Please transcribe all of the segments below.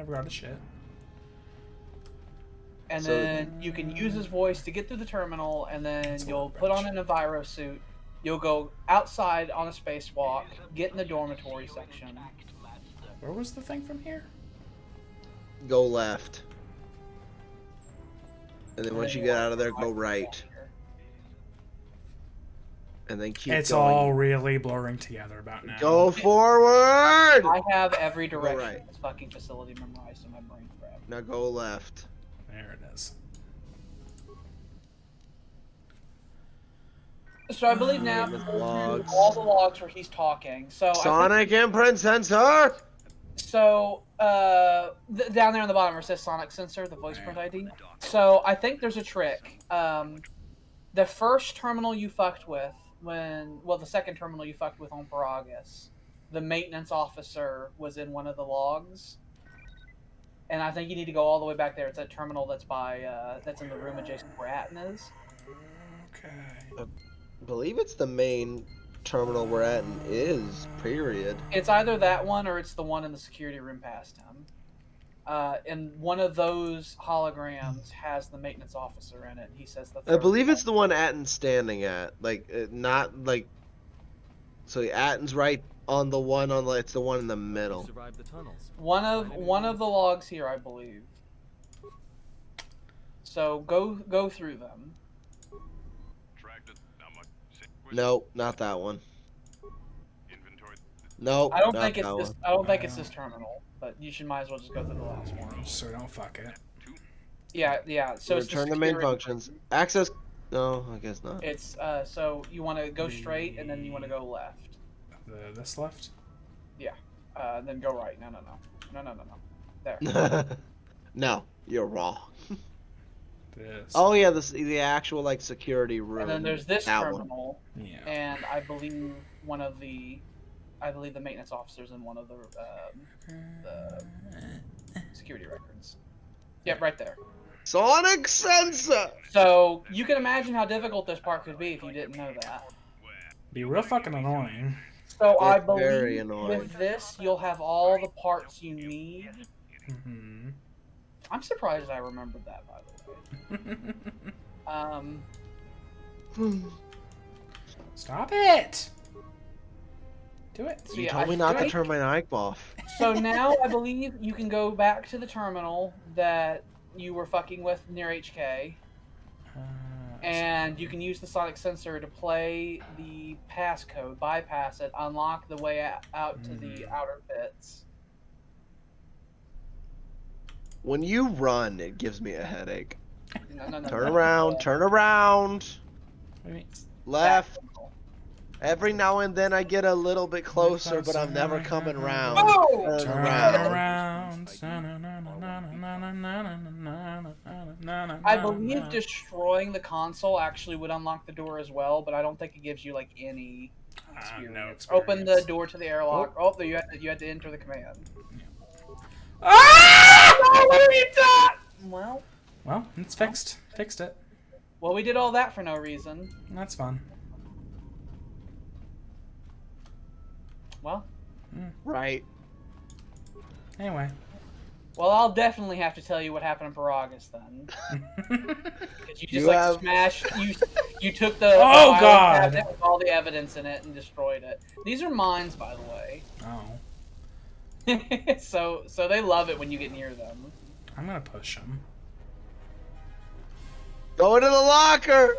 forgot a shit. And then you can use his voice to get through the terminal, and then you'll put on an Enviro suit. You'll go outside on a spacewalk, get in the dormitory section. Where was the thing from here? Go left. And then once you get out of there, go right. And then keep It's going. all really blurring together about now. Go forward! I have every direction right. in this fucking facility memorized in my brain forever. Now go left. There it is. So I believe now Logs. all the logs where he's talking. So Sonic imprint sensor! So down there on the bottom where it says Sonic Sensor, the voice print ID. So I think there's a trick. The first terminal you fucked with the second terminal you fucked with on Paragus, the maintenance officer was in one of the logs. And I think you need to go all the way back there. It's that terminal that's that's in the room adjacent where Atten is. Okay. I believe it's the main terminal where Atten is, period. It's either that one or it's the one in the security room past him. And one of those holograms has the maintenance officer in it. He says I believe it's the one Atten's standing at. So Atten's right on the one it's the one in the middle. One of the logs here, I believe. So go through them. Nope, not that one. Nope. I don't think it's this. I don't think it's this terminal. But you might as well just go through the last one. So don't fuck it. Yeah. So it's return the main functions. Access. No, I guess not. It's so you want to go straight and then you want to go left. This left? Yeah. Then go right. No. There. No, you're wrong. This. Oh yeah, the actual security room. And then there's this terminal. One. Yeah. And I believe the maintenance officers in one of the security records. Yep, right there. Sonic sensor. So you can imagine how difficult this part could be if you didn't know that. Be real fucking annoying. So I It's very believe annoying. with this you'll have all the parts you need. Mm-hmm. I'm surprised I remembered that, by the way. Stop it! Do it. You told me not to turn my mic off. So now I believe you can go back to the terminal that you were fucking with near HK. And you can use the sonic sensor to play the passcode, bypass it, unlock the way out to the outer pits. When you run, it gives me a headache. No. Turn around, turn around. Left. Every now and then I get a little bit closer, but I'm never coming around. Oh! Turn around. I believe destroying the console actually would unlock the door as well, but I don't think it gives you any experience. No experience. Open the door to the airlock. Oh, you had to enter the command. Ah! What have you done? Well, it's fixed. Fixed it. Well, we did all that for no reason. That's fun. Well. Right. Anyway. Well, I'll definitely have to tell you what happened in Paragus then. Because you just smashed. You took the oh god cabinet with all the evidence in it and destroyed it. These are mines, by the way. Oh. so they love it when you get near them. I'm gonna push them. Go into the locker.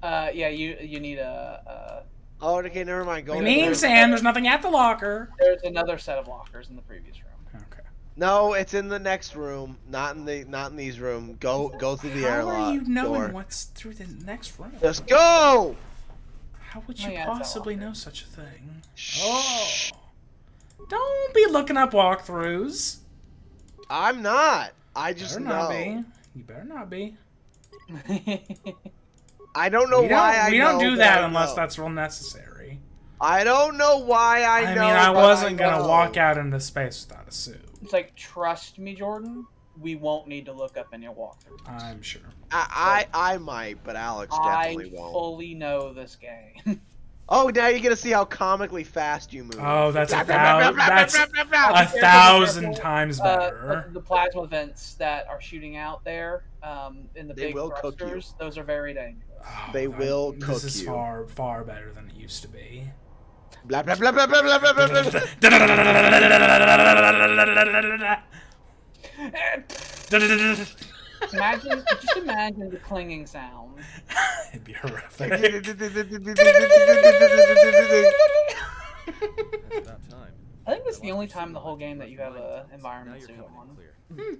Yeah, you need a. Oh, okay, never mind. Go. What do you mean, Sam? There's nothing at the locker. There's another set of lockers in the previous room. Okay. No, it's in the next room, not in these rooms. Go through the airlock. How are you knowing door. what's through the next room? Just go. How would Oh, you yeah, possibly know such a thing? Shh. Oh. Don't be looking up walkthroughs. I'm not. I just Better know. not be. You better not be. I don't know why we don't do that unless know. that's real necessary. I don't know why I know. I mean, I wasn't gonna walk out into space without a suit. It's like, trust me, Jordan. We won't need to look up any walkthroughs. I'm sure. I might, but Alex definitely I won't. fully know this game. Oh, now you're gonna see how comically fast you move. Oh, that's 1,000 times better. The plasma vents that are shooting out there in the big thrusters, those are very dangerous. Oh, they will cook you. This is far, far better than it used to be. Blah, blah, blah, blah, blah, blah, blah, blah, blah. Just imagine the clinging sound. It'd be horrific. I think it's the only time in the whole game that you have an environment suit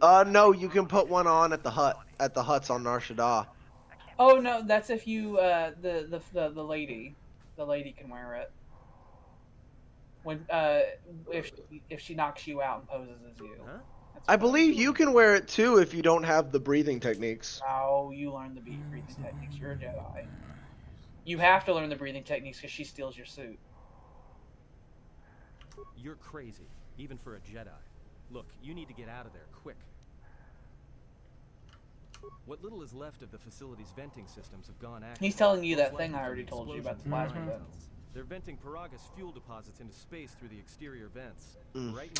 on. No, you can put one on at the huts on Nar Shaddaa. Oh no, that's if you the lady can wear it. When if she knocks you out and poses as you. Huh? I believe you can wear it too if you don't have the breathing techniques. Oh, you learn the breathing techniques. You're a Jedi. You have to learn the breathing techniques because she steals your suit. You're crazy, even for a Jedi. Look, you need to get out of there, quick. What little is left of the facility's venting systems have gone active. He's telling you that thing I already told you about the plasma vents. They're venting Paragus fuel deposits into space through the exterior vents.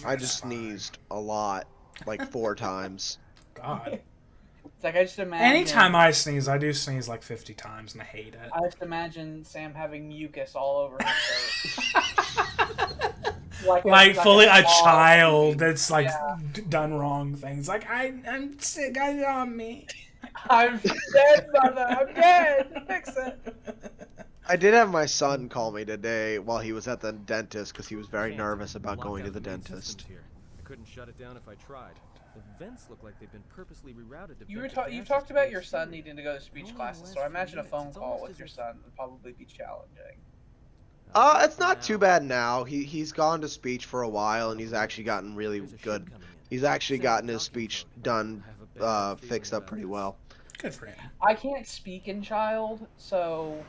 I just sneezed a lot, like 4 times. God. It's like I just imagine. Anytime I sneeze, I do sneeze like 50 times, and I hate it. I just imagine Sam having mucus all over his shirt. like fully a child that's like done wrong things. Like I'm sick. I on me. I'm dead, mother. I'm dead. Fix it. I did have my son call me today while he was at the dentist because he was very nervous about going to the dentist. I couldn't shut it down if I tried. The vents look like they've been purposely rerouted to. You talked about your son needing to go to speech classes, so I imagine a phone call with your son would probably be challenging. It's not too bad now. He's gone to speech for a while and he's actually gotten really good. He's actually gotten his speech done, fixed up pretty well. Good for him. I can't speak in child, so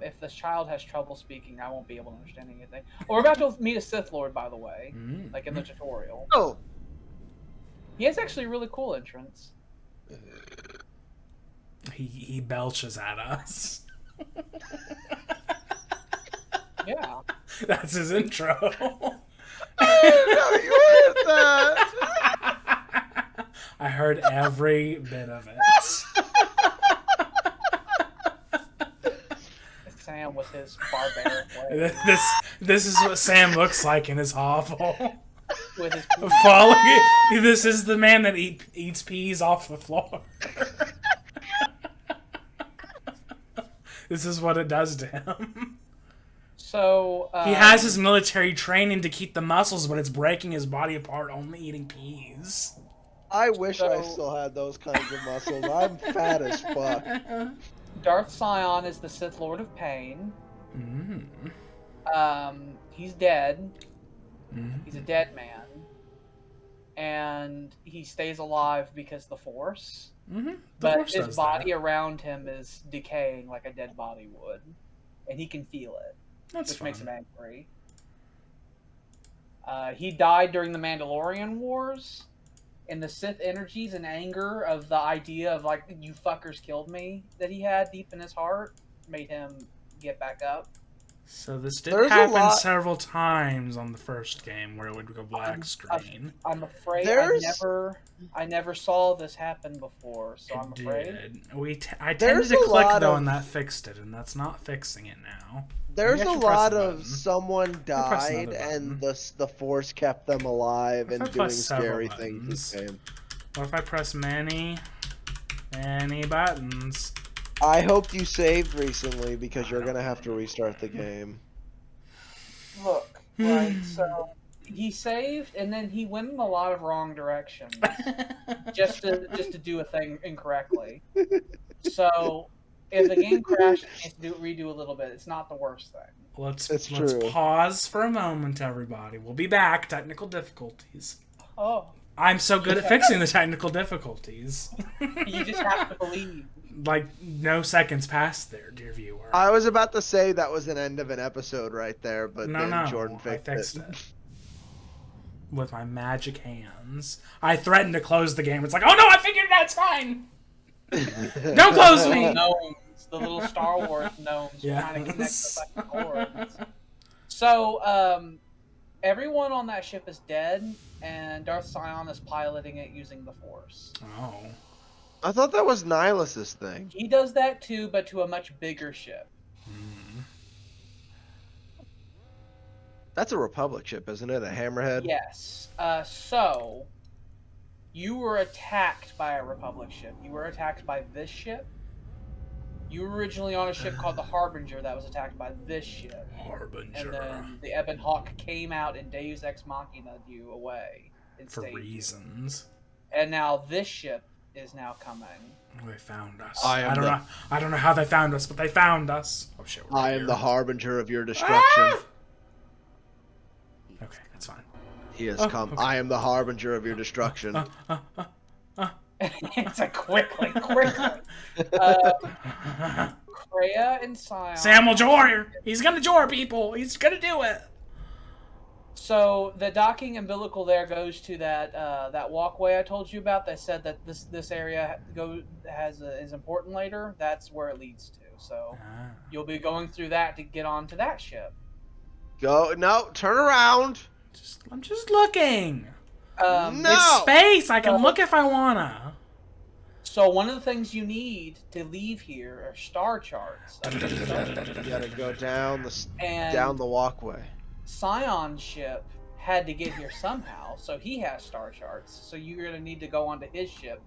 if this child has trouble speaking, I won't be able to understand anything. We're about to meet a Sith Lord, by the way, like in the tutorial. Oh. He has actually a really cool entrance. He belches at us. Yeah. That's his intro. I didn't know you heard that. I heard every bit of it. Sam with his barbaric way. This is what Sam looks like in his hovel. With his This is the man that eats peas off the floor. This is what it does to him. So he has his military training to keep the muscles, but it's breaking his body apart only eating peas. I wish I still had those kinds of muscles. I'm fat as fuck. Darth Sion is the Sith Lord of Pain. He's dead. He's a dead man. And he stays alive because of the Force. But his body around him is decaying like a dead body would. And he can feel it. Which makes him angry. He died during the Mandalorian Wars. And the Sith energies and anger of the idea of, like, you fuckers killed me that he had deep in his heart made him get back up. So this did happen several times on the first game where it would go black screen. I'm afraid I never saw this happen before, so I'm afraid. I tended to click though, and that fixed it, and that's not fixing it now. There's a lot of someone died and the Force kept them alive and doing scary things. What if I press many buttons? I hoped you saved recently because you're gonna have to restart the game. Look, right, so he saved and then he went in a lot of wrong directions just to do a thing incorrectly. So if the game crashed, it needs to redo a little bit. It's not the worst thing. Let's pause for a moment, everybody. We'll be back. Technical difficulties. Oh. I'm so good at fixing the technical difficulties. You just have to believe. Like, no seconds passed there, dear viewer. I was about to say that was an end of an episode right there, but then Jordan fixed it. With my magic hands. I threatened to close the game. It's like, oh no, I figured it out, it's fine! Don't close me! gnomes, the little Star Wars gnomes trying to connect the Yes. fucking cords. So, everyone on that ship is dead, and Darth Sion is piloting it using the Force. Oh. I thought that was Nihilus's thing. He does that too, but to a much bigger ship. Hmm. That's a Republic ship, isn't it? A Hammerhead? Yes. So, you were attacked by a Republic ship. You were attacked by this ship. You were originally on a ship called the Harbinger that was attacked by this ship. Harbinger. And then the Ebon Hawk came out and Deus Ex Machina you away. And For saved you. reasons. And now this ship is now coming. They found us. I don't know how they found us, but they found us. Oh shit. I am the harbinger of your destruction. Okay, that's fine. He has Oh, come. okay. I am the harbinger of your destruction. It's a quickly. Kreia and Sion. Sam will jor. He's gonna jor people. He's gonna do it. So the docking umbilical there goes to that walkway I told you about. That said that this area is important later. That's where it leads to. So you'll be going through that to get onto that ship. Go. No, turn around. I'm just looking. No. It's space. I can look if I wanna. So one of the things you need to leave here are star charts. You gotta go down And down the walkway. Sion's ship had to get here somehow, so he has star charts. So you're gonna need to go onto his ship.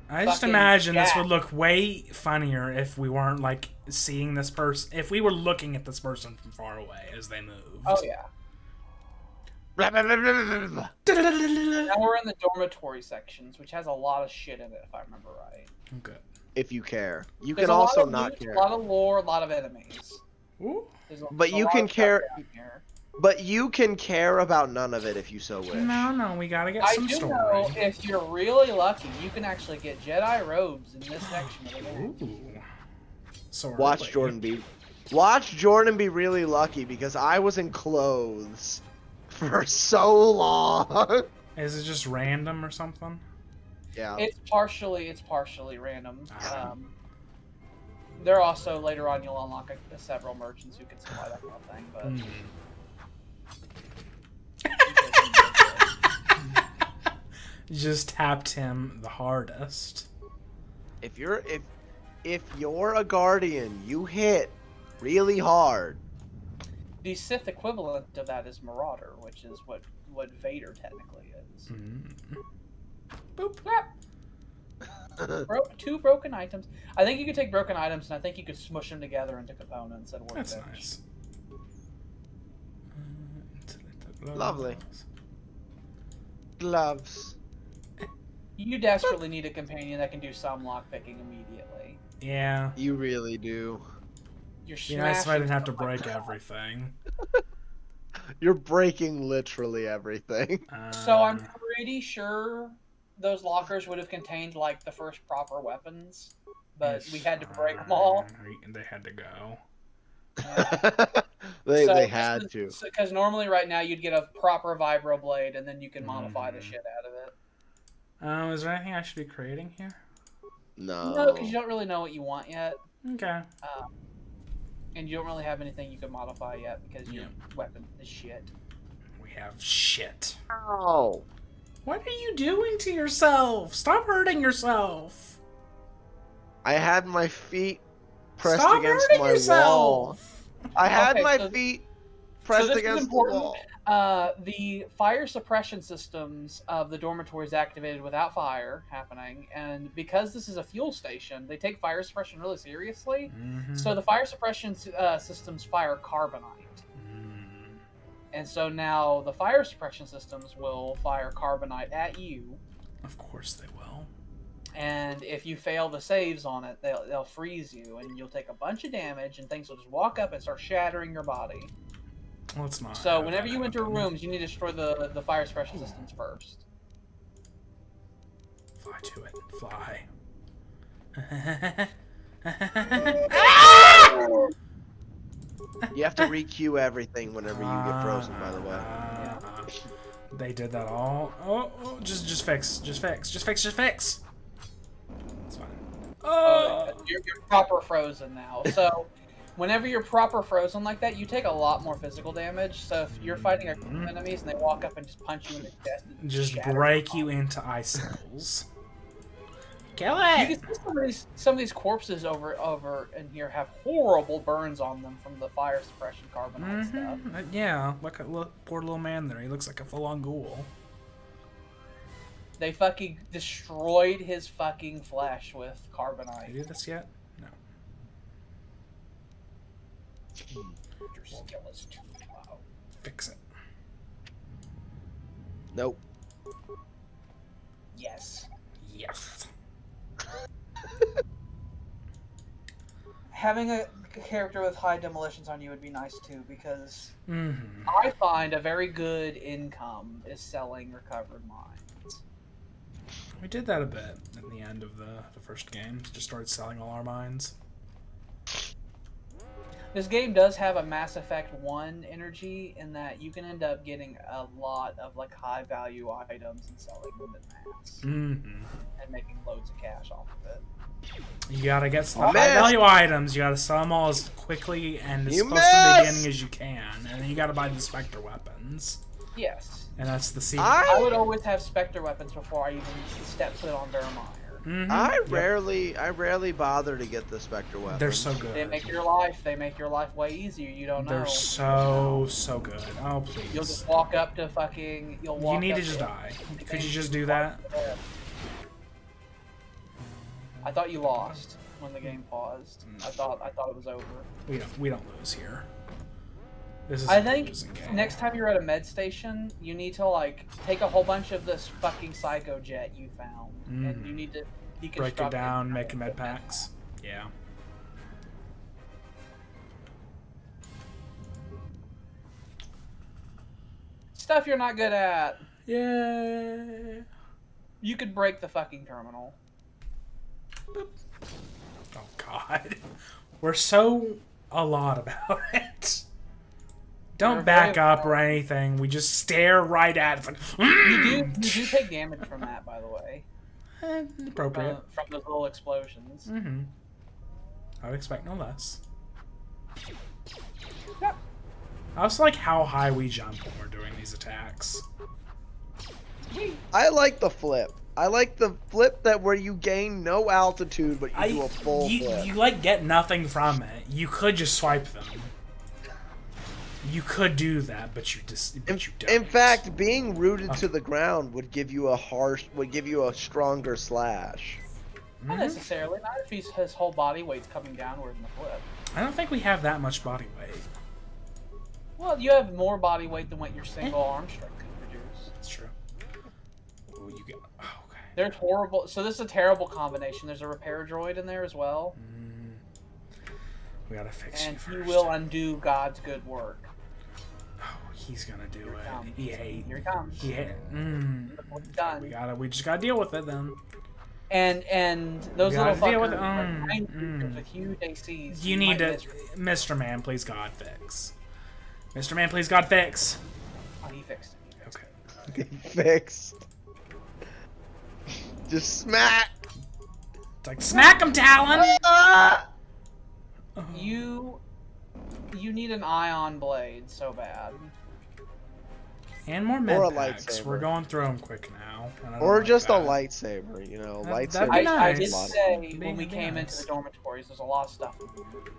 I just Fucking imagine this Jack. would look way funnier if we weren't like seeing this person. If we were looking at this person from far away as they moved. Oh yeah. Now we're in the dormitory sections, which has a lot of shit in it, if I remember right. Okay. If you care, you There's can a lot also of not loot, care. A lot of lore, a lot of enemies. Ooh. But you lot can of stuff care. down here. But you can care about none of it if you so wish. No, we gotta get I some do story. know if you're really lucky, you can actually get Jedi robes in this section of the game. Ooh. So Watch early. Jordan be. Watch Jordan be really lucky because I was in clothes for so long. Is it just random or something? Yeah. It's partially random. There are also later on you'll unlock several merchants who can supply that kind of thing, but. Mm. You just tapped him the hardest. If you're a guardian, you hit really hard. The Sith equivalent of that is Marauder, which is what Vader technically is. Mm. Boop. Two broken items. I think you could take broken items and I think you could smush them together into components and work. That's them. nice. Lovely. Gloves. You desperately need a companion that can do some lockpicking immediately. Yeah. You really do. You're Be nice if I smashing didn't have to stuff like break that. everything. You're breaking literally everything. So I'm pretty sure those lockers would have contained like the first proper weapons, but we had to break them all. They had to go. They had to. Because normally right now you'd get a proper vibro blade and then you can modify the shit out of it. Is there anything I should be creating here? No. No, because you don't really know what you want yet. Okay. And you don't really have anything you can modify yet because your weapon is shit. We have shit. Ow. What are you doing to yourself? Stop hurting yourself. I had my feet pressed Stop against hurting my yourself. wall. I had Okay, my so- feet So pressed this is against the important. wall. The fire suppression systems of the dormitory is activated without fire happening, and because this is a fuel station, they take fire suppression really seriously. Mm-hmm. So the fire suppression systems fire carbonite, and so now the fire suppression systems will fire carbonite at you. Of course they will. And if you fail the saves on it, they'll freeze you, and you'll take a bunch of damage, and things will just walk up and start shattering your body. Let's not. So have whenever that you enter happen. rooms, you need to destroy the fire suppression systems first. Fly to it. Fly. You have to re-queue everything whenever you get frozen, by the way. They did that all. Oh, just fix. Just fix. It's fine. Oh. You're proper frozen now. So, whenever you're proper frozen like that, you take a lot more physical damage. So if you're fighting a group of enemies and they walk up and just punch you in the chest, it Just shatters break your you body. into icicles. Kill You it! can see some of these corpses over in here have horrible burns on them from the fire suppression carbonite stuff. Yeah, look, poor little man there. He looks like a full-on ghoul. They fucking destroyed his fucking flesh with Did carbonite. I do this yet? No. Your skill is too low. Fix it. Nope. Yes. Yes. Having a character with high demolitions on you would be nice too, because Mm-hmm. I find a very good income is selling recovered mines. We did that a bit at the end of the first game. Just started selling all our mines. This game does have a Mass Effect 1 energy in that you can end up getting a lot of like high value items and selling them in mass Mm-hmm. and making loads of cash off of it. You gotta get some You high missed. value items. You gotta sell them all as quickly and as You close to the missed. beginning as you can. And then you gotta buy the Spectre weapons. Yes. And that's the secret. I would always have Spectre weapons before I even step foot on Vermeer. Mm-hmm. I Yep. rarely bother to get the Spectre weapons. They're so They good. make your life way easier. You don't know. They're so good. Oh, please. You'll just walk up to fucking. You'll walk. You need up to just to die. the Could you thing, just do walk that? to the- I thought you lost when the game paused. I thought it was over. We don't lose here. This is I a think losing game. next time you're at a med station, you need to like take a whole bunch of this fucking psycho jet you found, and you need to deconstruct break it down, and make med packs. Yeah. stuff you're not good at. Yeah. You could break the fucking terminal. Oh God. We're so a lot about it. Don't We're back very up or anything. We just stare right at it. It's like, You do take damage from that, by the way. Appropriate. From those little explosions. Mm-hmm. I would expect no less. Yep. I also like how high we jump when we're doing these attacks. I like the flip. I like the flip that where you gain no altitude, but you do a full flip. You like get nothing from it. You could just swipe them. You could do that, but you don't. In fact, being rooted to the ground would give you a stronger slash. Not necessarily. Not if his whole body weight's coming downward in the flip. I don't think we have that much body weight. Well, you have more body weight than what your single arm strength can produce. That's true. Oh, you get. Oh, okay. There's horrible. So this is a terrible combination. There's a repair droid in there as well, We gotta fix and you he first. will undo God's good work. Oh, he's gonna do Here it. comes. He hate. Here he comes. He hate. It's done. We just gotta deal with it then. And those We little gotta deal with fuckers it. are tiny creatures with huge ACs. You need to, might miss- Mr. Man, please God fix. Mr. Man, please God fix. Oh, he fixed it. Okay. Fixed. Just smack. It's like smack him, Talon. Ah! You need an ion blade so bad. And more Or med a packs. lightsaber. We're going through them quick now. and I don't Or like just that. a lightsaber, you know. That'd Lightsaber. be I did nice. say Be- when we be came nice. into the dormitories, there's a lot of stuff in here.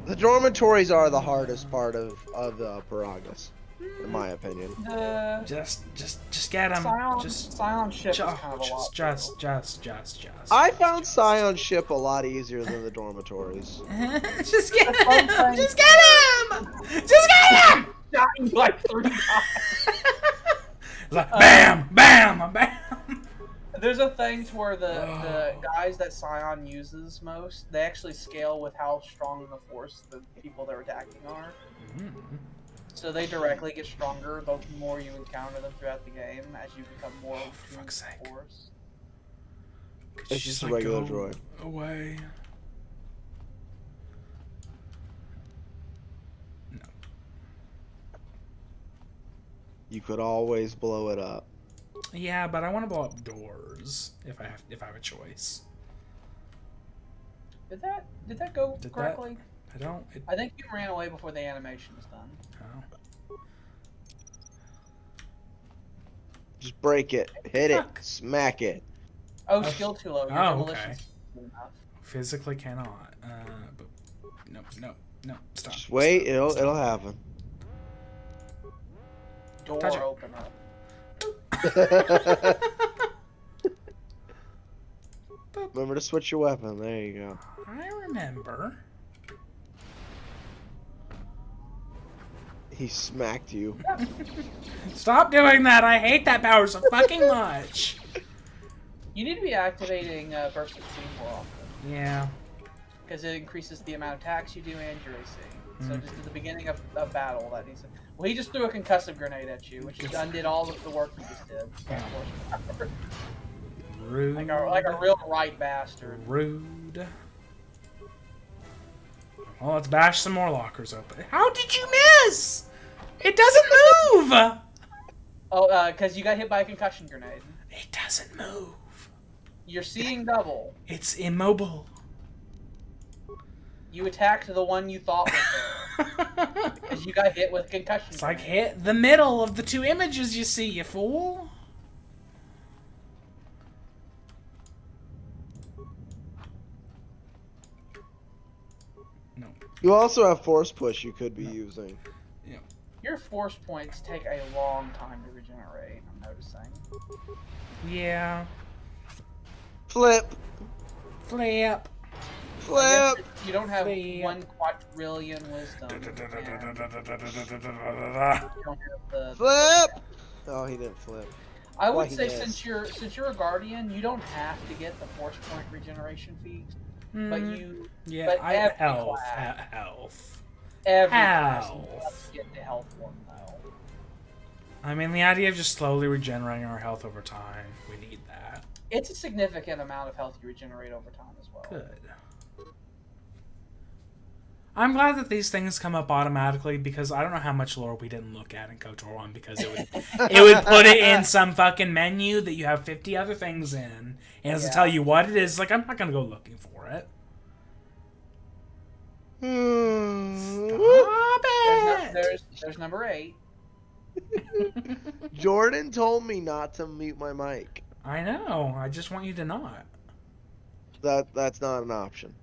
The dormitories are the hardest part of the Paragus, in my opinion. Just get him. Scion ship is kind of a lot. Just. I found Scion's ship a lot easier than the dormitories. Just get him. him. Just get him. Just get him. Shot you like 3 times. It's like bam, bam, bam. There's a thing to where the guys that Scion uses most, they actually scale with how strong the force the people they're attacking are. So they directly get stronger the more you encounter them throughout the game as you become more for fuck's sake. force. It's just a regular droid. Away. You could always blow it up. Yeah, but I want to blow up doors if I have a choice. Did that go correctly? I don't. I think you ran away before the animation was done. Oh. Just break it. Hit it. Smack it. Oh, still too low. Your demolition okay. is enough. Physically cannot. But no. Stop. Just wait. Stop. It'll happen. Door Touch it. opener. Remember to switch your weapon. There you go. I remember. He smacked you. Stop doing that! I hate that power so fucking much. You need to be activating burst of speed more often. Yeah. Because it increases the amount of attacks you do and your AC. So just at the beginning of battle, that needs to... Well, he just threw a concussive grenade at you, which undid all of the work you just did. Rude. like a real right bastard. Rude. Well, let's bash some more lockers open. How did you miss? It doesn't move! Oh, because you got hit by a concussion grenade. It doesn't move. You're seeing double. It's immobile. You attacked the one you thought was there. Because you got hit with a concussion It's like grenade. hit the middle of the two images you see, you fool. No. You also have force push you could be using. Your force points take a long time to regenerate, I'm noticing. Yeah. Flip. Flip. Flip. You don't have Flip. 1 quadrillion wisdom. And you don't have the... Flip. Oh, he didn't flip. I would Why he say missed. since you're a guardian, you don't have to get the force point regeneration feat, but you Yeah, but I every health. class- Health. every class Health. does get the health one though. I mean, the idea of just slowly regenerating our health over time, we need that. It's a significant amount of health you regenerate over time as well. Good. I'm glad that these things come up automatically because I don't know how much lore we didn't look at in KOTOR 1 because it would put it in some fucking menu that you have 50 other things in and it doesn't tell you what it is. Like, I'm not going to go looking for it. Stop it! There's number 8. Jordan told me not to mute my mic. I know. I just want you to not. That's not an option.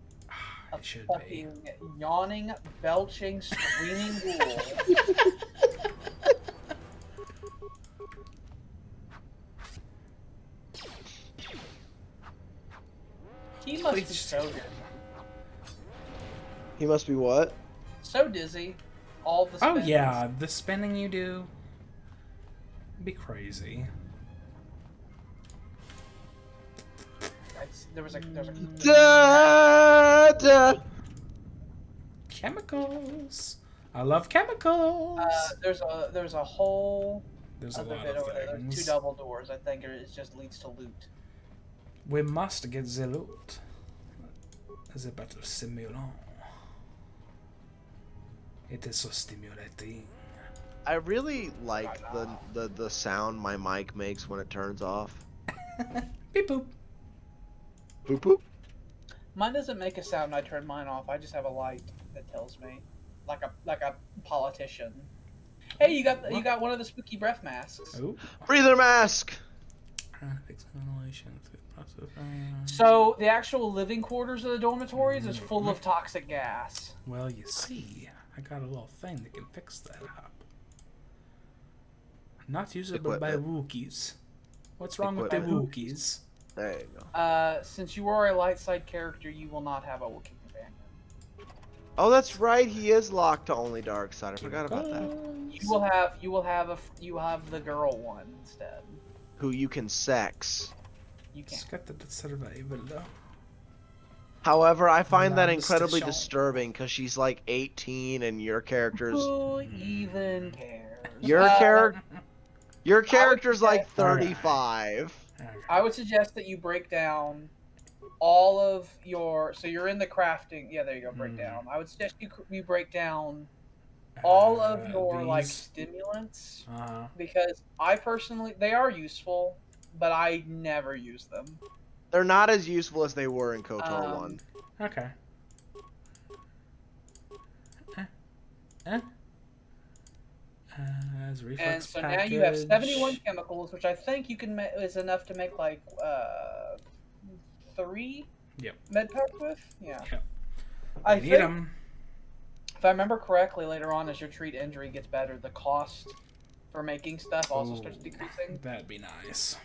It should be. Fucking yawning, belching, screaming ghoul. He must be so dizzy. He must be what? So dizzy. All the Oh spins. yeah, the spinning you do. It'd be crazy. There's a Da, da. Chemicals. I love chemicals. there's a whole There's a other lot bit of over there. There's 2 things. double doors. I think it just leads to loot. We must get the loot. The battle simulant. It is so stimulating. I really like the sound my mic makes when it turns off. Beep boop. Boop boop. Mine doesn't make a sound when I turn mine off. I just have a light that tells me, like a politician. Hey, you got one of the spooky breath masks. Oh. Breather mask. So the actual living quarters of the dormitories is full of toxic gas. Well, you see, I got a little thing that can fix that up. Not usable by Wookiees. What's wrong with the Wookiees? There you go. Since you are a light side character, you will not have a Wookiee companion. Oh, that's right. He is locked to only dark side. I forgot about that. You will have the girl one instead. Who you can sex. You can't. Survival though. However, I find that Love incredibly station. disturbing because she's like 18 and your character's Who even cares? your character's like suggest- 35. I would suggest that you break down all of your. So you're in the crafting. Yeah, there you go. Break down. I would suggest you break down all of your like These. stimulants, Uh, because I personally they are useful, but I never use them. They're not as useful as they were in KOTOR 1. okay. As reflex And so package. now you have 71 chemicals, which I think you can is enough to make like 3 med packs with. Yeah. Yep. I You need think, them. if I remember correctly, later on as your treat injury gets better, the cost for making stuff also starts decreasing. That'd be nice.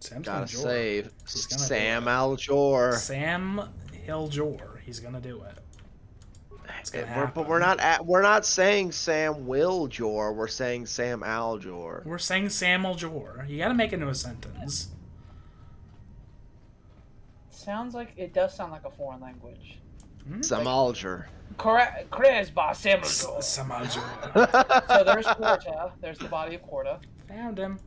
Sam's Gotta gonna Jor. save He's gonna Sam do it. Aljor. Sam Hiljor. He's gonna do it. It's gonna happen. But we're not saying Sam will Jor. We're saying Sam Aljor. We're saying Sam Jor. You gotta make it into a sentence. Sounds like it does sound like a foreign language. Sam Aljor. Correct, Chris, boss Sam. Sam Jor. So there's Korta. There's the body of Korta. Found him.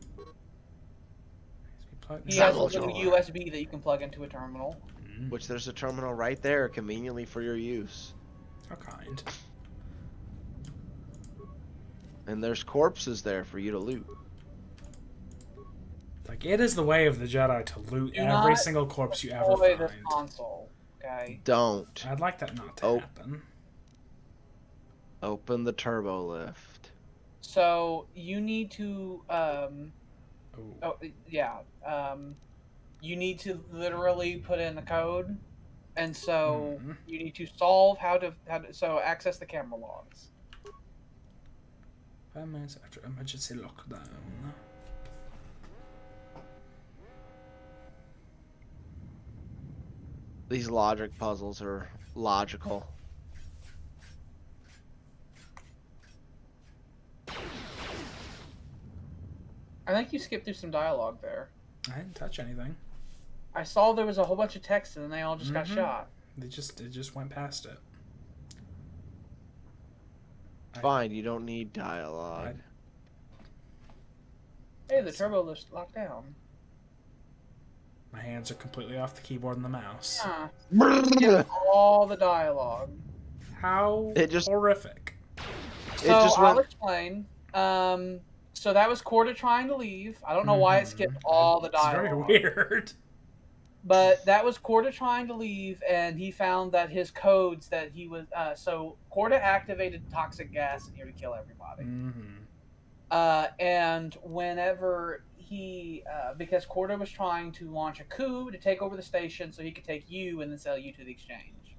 He has a little USB that you can plug into a terminal. Which there's a terminal right there, conveniently for your use. How kind. And there's corpses there for you to loot. Like, it is the way of the Jedi to loot Do every not single corpse you ever destroy find. this console, okay? Don't. I'd like that not to happen. Open the turbo lift. So you need to you need to literally put in the code, and so you need to solve how to access the camera logs. 5 minutes after emergency lockdown. These logic puzzles are logical. I think you skipped through some dialogue there. I didn't touch anything. I saw there was a whole bunch of text and they all just got shot. It just went past it. Fine, you don't need dialogue. Hey, the turbo lift's locked down. My hands are completely off the keyboard and the mouse. All the dialogue. How horrific. So I'll explain. So that was Korta trying to leave. I don't know why it skipped all the dialogue. It's very weird. But that was Korta trying to leave, and he found that his codes that he was... so Korta activated toxic gas in here to kill everybody. And whenever he... because Korta was trying to launch a coup to take over the station so he could take you and then sell you to the exchange.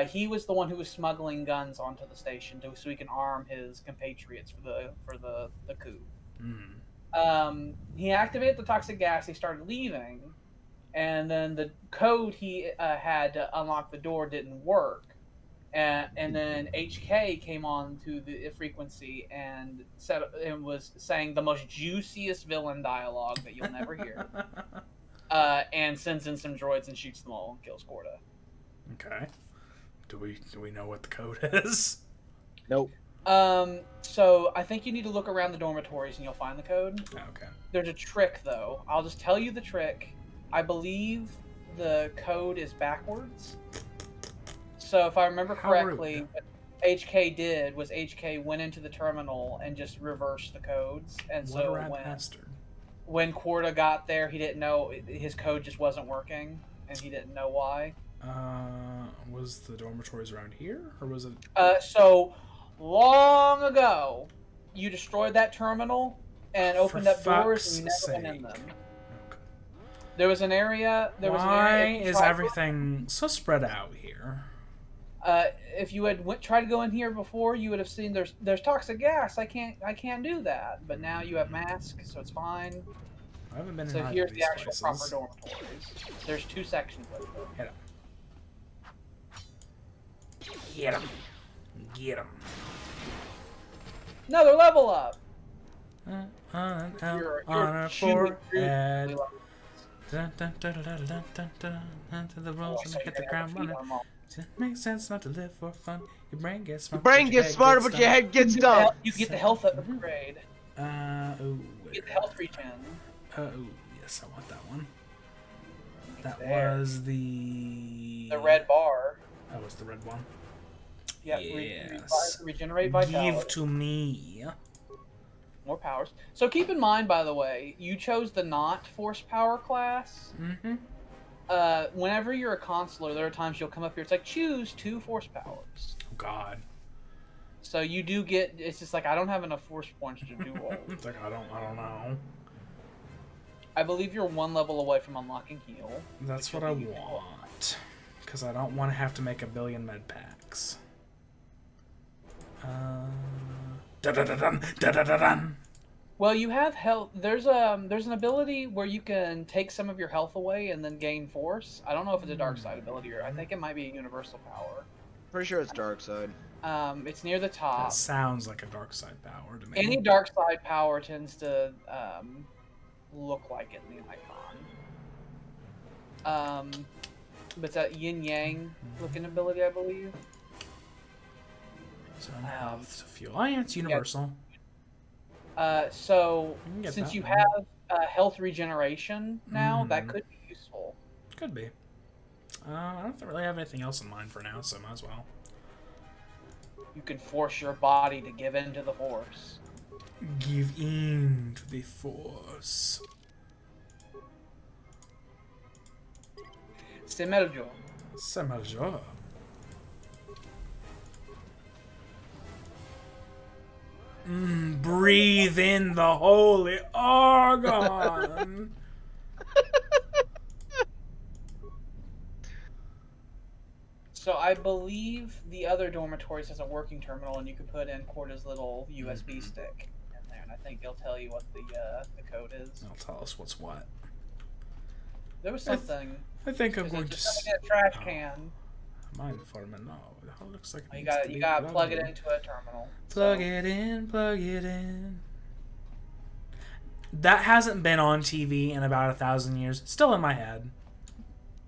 He was the one who was smuggling guns onto the station so he can arm his compatriots for the coup. He activated the toxic gas. He started leaving, and then the code he had to unlock the door didn't work. And then HK came on to the frequency and was saying the most juiciest villain dialogue that you'll never hear. And sends in some droids and shoots them all and kills Korta. Okay. Do we know what the code is? Nope. So I think you need to look around the dormitories and you'll find the code. Okay. There's a trick though. I'll just tell you the trick. I believe the code is backwards. So if I remember correctly, what HK did was HK went into the terminal and just reversed the codes. And so when Korta got there, he didn't know his code just wasn't working, and he didn't know why. Was the dormitories around here, or was it? So long ago, you destroyed that terminal and opened up doors, and you never went in them. Okay. There was an area. Why is everything so spread out here? If you had tried to go in here before, you would have seen there's toxic gas. I can't do that. But now you have masks, so it's fine. I haven't been in so either here's of the these actual places. proper dormitories. There's 2 sections of them. Get him. Get him. Another level up. On You're a forehead. Dun, dun, dun, dun, dun, dun, dun, dun, to the rolls and hit the ground running. It makes sense not to live for fun. Your brain gets smart. Your brain gets smarter, but your head gets dumb. You get the health upgrade. You get the health regen. Yes, I want that one. That was the red bar. That was the red one. Yeah, Yes. regenerate vitality. Give to me. More powers. So keep in mind, by the way, you chose the not force power class. Mm-hmm. Whenever you're a consular, there are times you'll come up here. It's like choose 2 force powers. Oh God. So you do get. It's just like I don't have enough force points to do all. It's like I don't know. I believe you're 1 level away from unlocking heal. That's what I want. Because I don't want to have to make a billion med packs. Da-da-da-dun. Well, you have health. There's an ability where you can take some of your health away and then gain force. I don't know if it's a dark side ability or I think it might be a universal power. Pretty sure it's dark side. It's near the top. That sounds like a dark side power to me. Any dark side power tends to look like it in the icon. But it's that yin yang looking ability, I believe. So health to fuel. Oh yeah, it's universal. So since you one. have health regeneration now, that could be useful. Could be. I don't really have anything else in mind for now, so might as well. You can force your body to give in to the force. Give in to the force. Semeljo. Semeljo. Breathe in the holy argon. So I believe the other dormitories has a working terminal, and you can put in Corda's little USB stick in there, and I think it'll tell you what the code is. It'll tell us what's what. There was something. I think I'm Is going it to. just a trash can. Mine for a minute. No, it looks like it You gotta plug it into a terminal. Plug it in. Plug it in. That hasn't been on TV in about 1,000 years. Still in my head.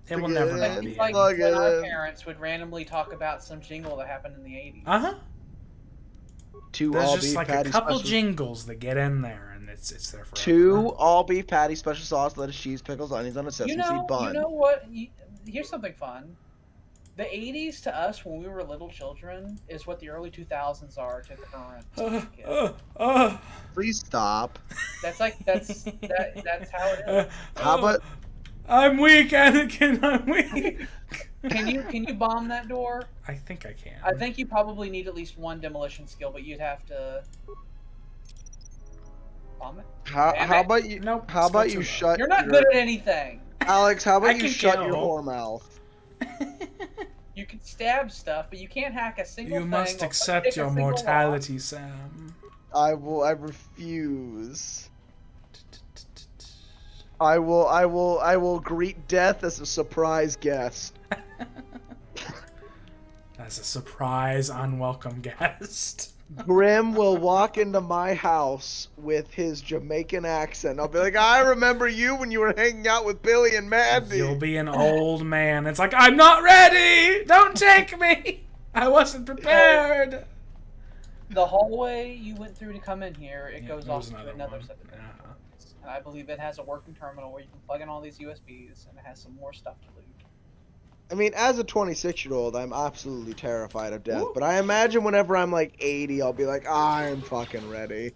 It will never not be. Like when our parents would randomly talk about some jingle that happened in the 80s. Uh-huh. Two There's all just beef like patty a couple special. jingles that get in there, and it's there forever. 2 all beef patty, special sauce, lettuce, cheese, pickles, onions on a sesame seed bun. You know what? Here's something fun. The 80s to us, when we were little children, is what the early 2000s are to current kids. Please stop. That's how it is. How about I'm weak, Anakin. I'm weak. Can you bomb that door? I think I can. I think you probably need at least 1 demolition skill, but you'd have to bomb it. how about you? Nope, How about still you too shut? You're not your, good at anything. Alex, how I about you can shut kill. your whore mouth? You can stab stuff, but you can't hack a single You thing. must or accept pick a your single lock. mortality, Sam. I refuse. I will greet death as a surprise guest. As a surprise, unwelcome guest. Grim will walk into my house with his Jamaican accent. I'll be like, I remember you when you were hanging out with Billy and Mandy. You'll be an old man. It's like, I'm not ready! Don't take me! I wasn't prepared! The hallway you went through to come in here, it goes off there's to another one. set of Yeah. doors. And I believe it has a working terminal where you can plug in all these USBs, and it has some more stuff to loot. I mean, as a 26-year-old, I'm absolutely terrified of death. Ooh. But I imagine whenever I'm like 80, I'll be like, I'm fucking ready.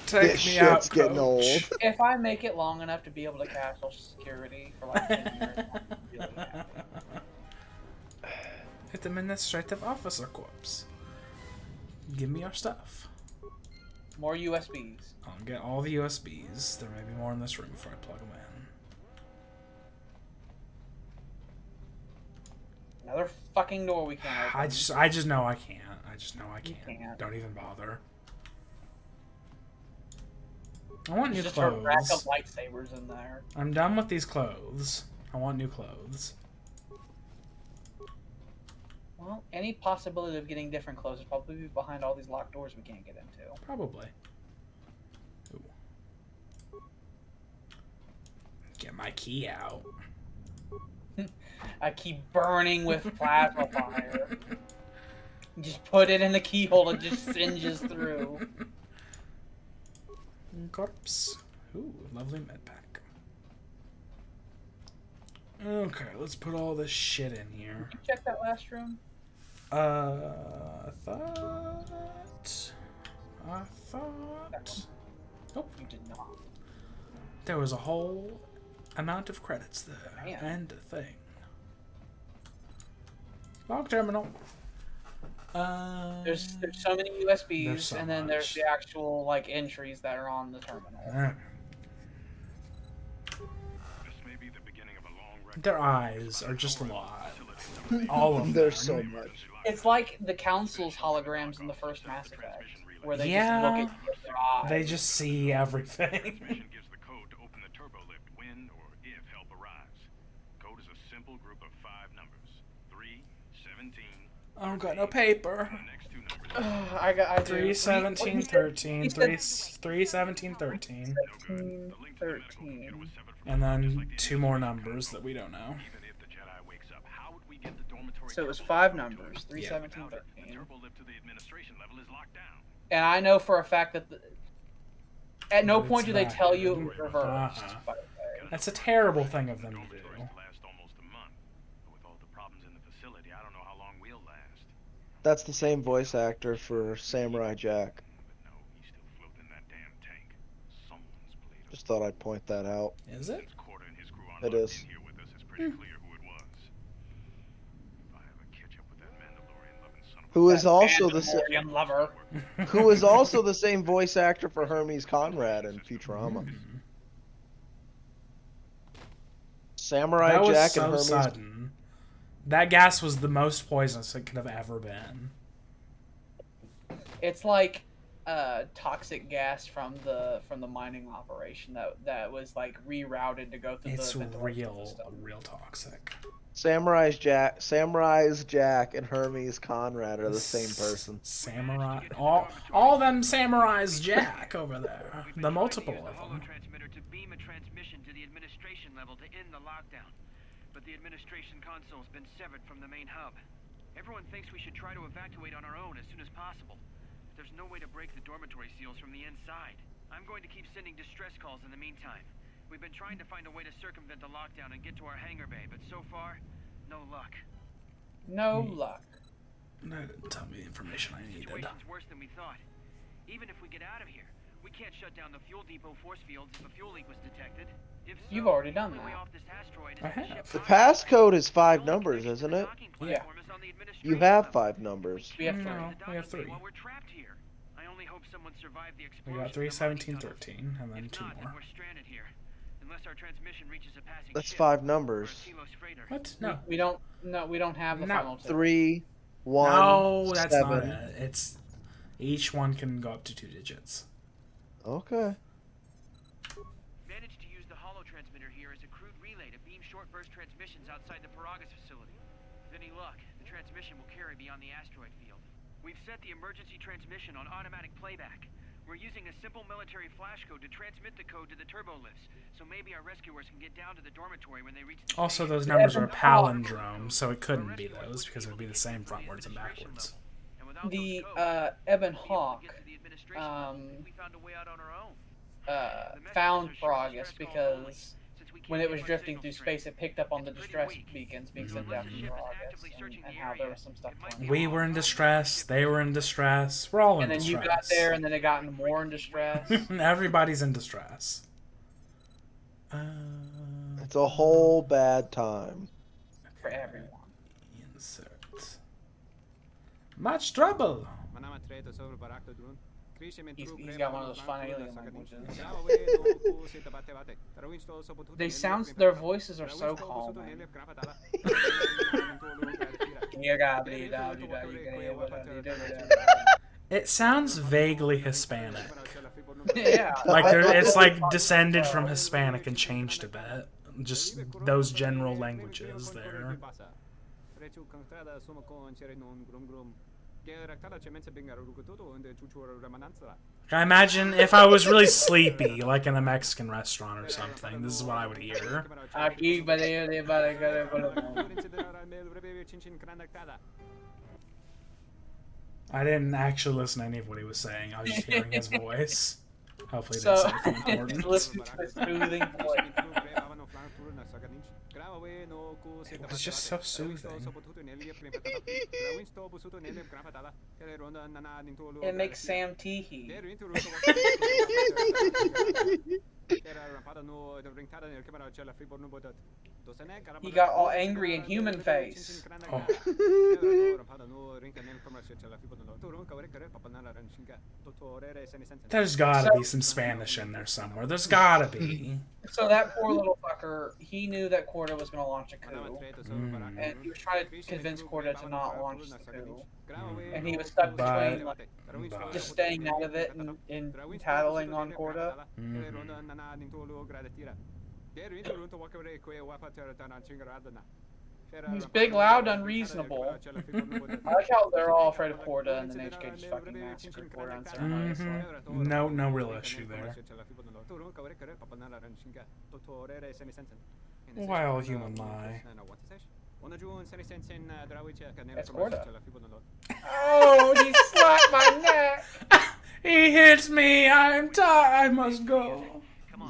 Take This me shit's out, getting coach. old. If I make it long enough to be able to cash Social Security for like 10 years, I'm really happy. Administrative Officer Corps. Give me your stuff. More USBs. I'll get all the USBs. There may be more in this room before I plug them in. Another fucking door we can't open. I just know I can't. I just know I You can't. can't. Don't even bother. I want new There's just a rack of clothes. lightsabers in there. I'm done with these clothes. I want new clothes. Well, any possibility of getting different clothes is probably behind all these locked doors we can't get into. Probably. Ooh. Get my key out. I keep burning with plasma fire. Just put it in the keyhole and just singes through. Corpse. Ooh, lovely med pack. Okay, let's put all this shit in here. Did you check that last room? I thought. Nope. You did not. There was a whole amount of credits there. Man. And a thing. Log terminal. There's so many USBs, There's so and then there's much. the actual like entries that are on the terminal. Their eyes are just a lot. All of them. There's so much. It's like the council's holograms in the first Mass Effect, where they Yeah. just look at you with their eyes. They just see everything. gives the code to open the turbo lift when or if help arrives. Code is a simple group of 5 numbers. 3, 17. I don't got no paper. The next 2 numbers. I do. 3, 17, 13. 3, 17, 13. 13. And then 2 more numbers that we don't know. Even if the Jedi wakes up, how would we get the dormitory? So it was turbo 5 lift numbers, 3, Yeah. 17, Without it, the 13. turbo lift to the administration level is locked down. And I know for a fact that at no It's point do they not tell you good. it was reversed. Uh-huh. by the way. That's a terrible thing of them to do. Dormitories last almost a month. But with all the problems in the facility, I don't know how long we'll last. That's the same voice actor for Samurai Jack. But no, he's still floating in that damn tank. Someone's played a Just thought I'd point that out. Is it? Quarter and his crew on It locked is. in here with us. It's pretty clear who it was. If I ever catch up with that Mandalorian loving son of a Who is That also the Mandalorian lover. who is also the same voice actor for Hermes Conrad in Futurama. Samurai That was Jack so and Hermes. sudden. That gas was the most poisonous it could have ever been. It's like toxic gas from the mining operation that was like rerouted to go through It's the ventilation system. real toxic. Samurai's Jack and Hermes Conrad are the same person. Samurai, all them samurais Jack over there. The multiple of them. Transmitter to beam a transmission to the administration level to end the lockdown. But the administration console's been severed from the main hub. Everyone thinks we should try to evacuate on our own as soon as possible. There's no way to break the dormitory seals from the inside. I'm going to keep sending distress calls in the meantime. We've been trying to find a way to circumvent the lockdown and get to our hangar bay, but so far, no luck. No luck. That didn't tell me the information I The needed. situation's worse than we thought. Even if we get out of here, we can't shut down the fuel depot force fields if a fuel leak was detected. If so, You've already the done only way that. off this asteroid is I to have. ship The Rockets. passcode is 5 The only numbers, connection to isn't the it? docking Yeah. platform is on the You administration have level. 5 numbers. We have can't 3. get to the No, we docking have bay 3. while we're trapped here. I only hope someone survived the We explosion. got in 3, the 17, mining tunnels. 13, and then If 2 not, then more. we're stranded here. Unless our transmission reaches a passing That's ship 5 or a numbers. Telos freighter. What? No. We don't have the No. final 2. 3, 1, No, that's 7. not it. It's each one can go up to 2 digits. Okay. Managed to use the holo transmitter here as a crude relay to beam short burst transmissions outside the Paragas facility. With any luck, the transmission will carry beyond the asteroid field. We've set the emergency transmission on automatic playback. We're using a simple military flash code to transmit the code to the turbo lifts, so maybe our rescuers can get down to the dormitory when they reach the Also, station. those numbers are palindromes, so it couldn't be those because it would be the same frontwards and backwards. And without The those codes, Eben we won't Hawk get to the administration level if we found a way out on our own. found Paragus because when it was drifting through space, it picked up on the distress beacons being sent down from Paragus and how there was some stuff going on. We were in distress. They were in distress. We're all in And then you distress. got there, and then it got more in distress. Everybody's in distress. It's a whole bad time. For everyone. Insert. Much trouble. He's got one of those fun alien languages. Their voices are so calming. It sounds vaguely Hispanic. Yeah. Like it's like descended from Hispanic and changed a bit. Just those general languages there. I imagine if I was really sleepy, like in a Mexican restaurant or something, this is what I would hear. I didn't actually listen to any of what he was saying. I was just hearing his voice. Hopefully, he didn't say anything important. Listen to his soothing voice. It's just so soothing. It makes Sam teehee. He got all angry in human face. Oh. There's gotta be some Spanish in there somewhere. There's gotta be. So that poor little fucker, he knew that Korda was going to launch a coup. And he was trying to convince Korda to not launch the coup. And he was stuck between like, just staying out of it and tattling on Korda. He's big, loud, unreasonable. I like how they're all afraid of Korda and then HK just fucking massacred Korda unceremoniously. No real issue there. Wild human lie. It's Korda. Oh, he slapped my neck! He hits me! I must go.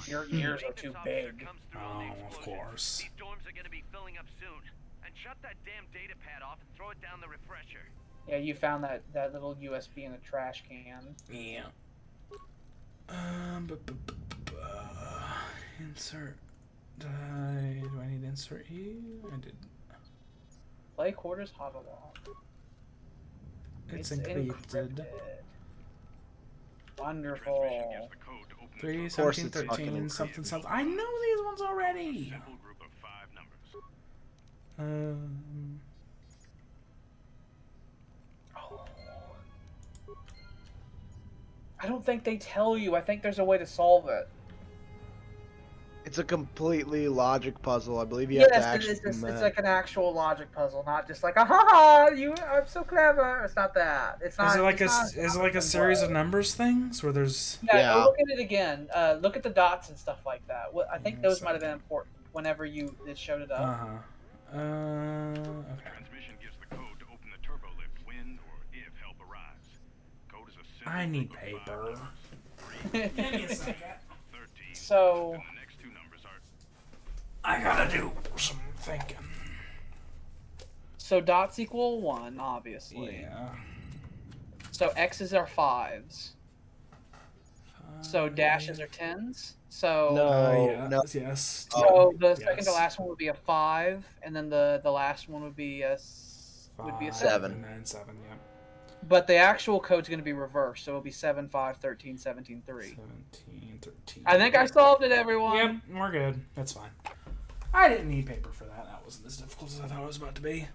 Your ears are too big. Oh, of course. These dorms are gonna be filling up soon. And shut that damn data pad off and throw it down the refresher. Yeah, you found that little USB in the trash can. Yeah. Insert. Do I need to insert you? I did. Play Quarters Hot a lot. It's encrypted. Wonderful. 3, 17, 13, something. I know these ones already. Simple group of 5 numbers. I don't think they tell you. I think there's a way to solve it. It's a completely logic puzzle. I believe you have to Yes, actually. it's like an actual logic puzzle, not just like, aha, I'm so clever. It's not that. It's not. Is it like a series of numbers things where there's? Yeah, go look at it again. Look at the dots and stuff like that. I think those might have been important whenever it showed it up. Okay. Transmission gives the code to open the turbo lift when or if help arrives. Code is a simple I need group of paper. 5 numbers. 3, Give me a second. 13. So. And the next 2 numbers are. I gotta do some thinking. So dots equal 1, obviously. Yeah. So X's are 5s. So dashes are 10s. So No. Yes. So the second to last one would be a 5, and then the last one would be a 7. 7. And then 7. Yeah. But the actual code's going to be reversed, so it'll be 7, 5, 13, 17, 3. 17, 13. I think I solved it, everyone. Yep, we're good. That's fine. I didn't need paper for that. That wasn't as difficult as I thought it was about to be.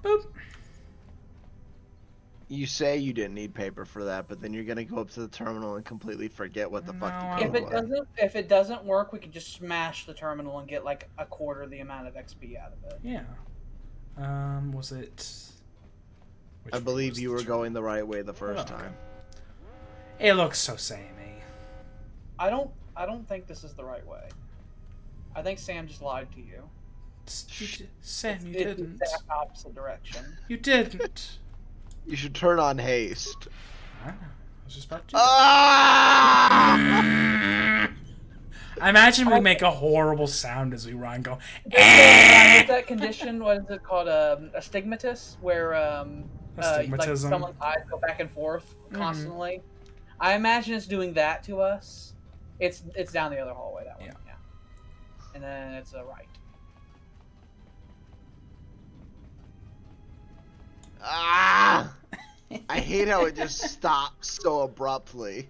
Boop. You say you didn't need paper for that, but then you're gonna go up to the terminal and completely forget what the fuck No, the If code it was. if it doesn't work, we can just smash the terminal and get like a quarter the amount of XP out of it. Yeah. Was it? Which I one believe was you the were tr- going the right way the first Oh, okay. time. It looks so samey. I don't think this is the right way. I think Sam just lied to you. Sam, you It's didn't. the exact opposite direction. You didn't. You should turn on haste. I know. I was just about to. Ah! I imagine we make a horrible sound as we run. Go. Is that condition? What is it called? Astigmatus, where like Astigmatism. someone's eyes go back and forth constantly. I imagine it's doing that to us. It's down the other hallway. That one. Yeah. And then it's a right. Ah! I hate how it just stops so abruptly.